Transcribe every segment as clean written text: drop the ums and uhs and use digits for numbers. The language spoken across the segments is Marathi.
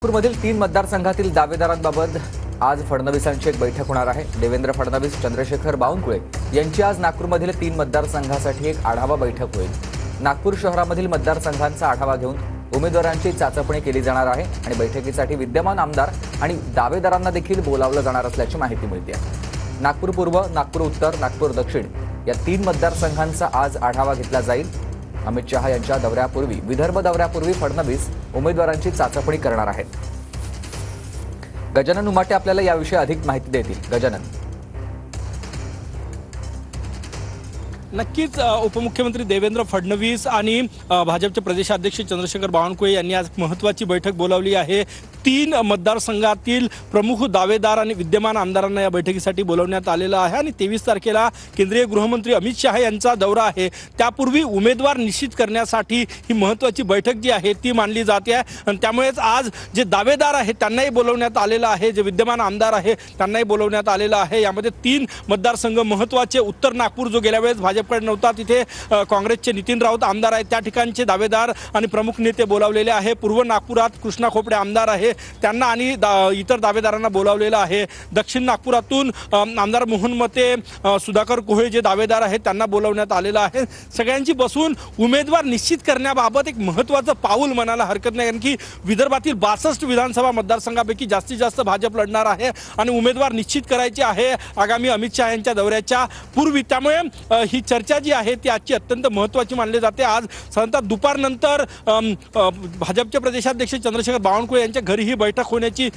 नागपूरमधील 3 मतदारसंघातील दावेदारांबाबत आज फडणवीसांची एक बैठक होणार आहे। देवेंद्र फडणवीस, चंद्रशेखर बावनकुळे यांची आज नागपूरमधील 3 मतदारसंघासाठी एक आढावा बैठक होईल। नागपूर शहरामधील मतदारसंघांचा आढावा घेऊन उमेदवारांची चाचपणी केली जाणार आहे आणि बैठकीसाठी विद्यमान आमदार आणि दावेदारांना देखील बोलावलं जाणार असल्याची माहिती मिळते आहे। नागपूर पूर्व, नागपूर उत्तर, नागपूर दक्षिण या 3 मतदारसंघांचा आज आढावा घेतला जाईल। अमित शहा यांच्या दौऱ्यापूर्वी, विदर्भ दौऱ्यापूर्वी फडणवीस उमेदवारांची चाचपणी करणार आहेत। गजानन उमाटे आपल्याला याविषयी अधिक माहिती देतील। गजानन, नक्कीच उपमुख्यमंत्री देवेंद्र फडणवीस आणि भाजपचे प्रदेशाध्यक्ष चंद्रशेखर बावनकुळे यांनी आज महत्त्वाची बैठक बोलावली आहे। 3 मतदारसंघातील प्रमुख दावेदार आणि विद्यमान आमदारांना या बैठकीसाठी बोलवण्यात आलेलं आहे आणि 23 तारखेला केंद्रीय गृहमंत्री अमित शहा यांचा दौरा आहे। त्यापूर्वी उमेदवार निश्चित करण्यासाठी ही महत्त्वाची बैठक जी आहे ती मानली जाते आहे आणि त्यामुळेच आज जे दावेदार आहेत त्यांनाही बोलवण्यात आलेलं आहे, जे विद्यमान आमदार आहे त्यांनाही बोलवण्यात आलेलं आहे। यामध्ये 3 मतदारसंघ महत्त्वाचे, उत्तर नागपूर जो गेल्या वेळेस भाजपकडे नव्हता, तिथे काँग्रेसचे नितीन राऊत आमदार आहेत, त्या ठिकाणचे दावेदार आणि प्रमुख नेते बोलावलेले आहे। पूर्व नागपुरात कृष्णा खोपडे आमदार आहे, त्यांना आणि इतर दावेदारांना बोलावलेलं आहे। दक्षिण नागपुरातून आमदार मोहन मते, सुधाकर कोहे जे दावेदार आहेत त्यांना बोलावण्यात आलेलं आहे। सगळ्यांची बसून उमेदवार निश्चित करण्याबाबत एक महत्त्वाचं पाऊल म्हणायला हरकत नाही, कारण की विदर्भातील 62 विधानसभा मतदारसंघापैकी जास्तीत जास्त भाजप लढणार आहे आणि उमेदवार निश्चित करायचे आहे आगामी अमित शहा यांच्या दौऱ्याच्या पूर्वी। त्यामुळे ही चर्चा जी आहे ती आजची अत्यंत महत्त्वाची मानली जाते। आज साधारणतः दुपारनंतर भाजपचे प्रदेशाध्यक्ष चंद्रशेखर बावनकुळे यांच्या घरी ही बैठक होण्याची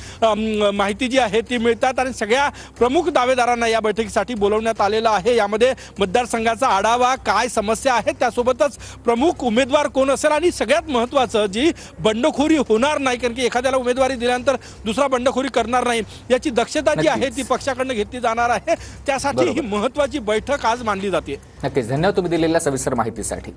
माहिती जी आहे ती मिळतात आणि सगळ्या प्रमुख दावेदारांना या बैठकीसाठी बोलवण्यात आलेलं आहे। यामध्ये मतदारसंघाचा आढावा, काय समस्या आहेत, त्यासोबतच प्रमुख उमेदवार कोण असेल आणि सगळ्यात महत्त्वाचं जी बंडखोरी होणार नाही, कारण की एखाद्याला उमेदवारी दिल्यानंतर दुसरा बंडखोरी करणार नाही याची दक्षता जी आहे ती पक्षाकडून घेतली जाणार आहे। त्यासाठी ही महत्त्वाची बैठक आज मानली जाते। नक्कीच, धन्यवाद तुम्ही दिलेल्या सविस्तर माहितीसाठी।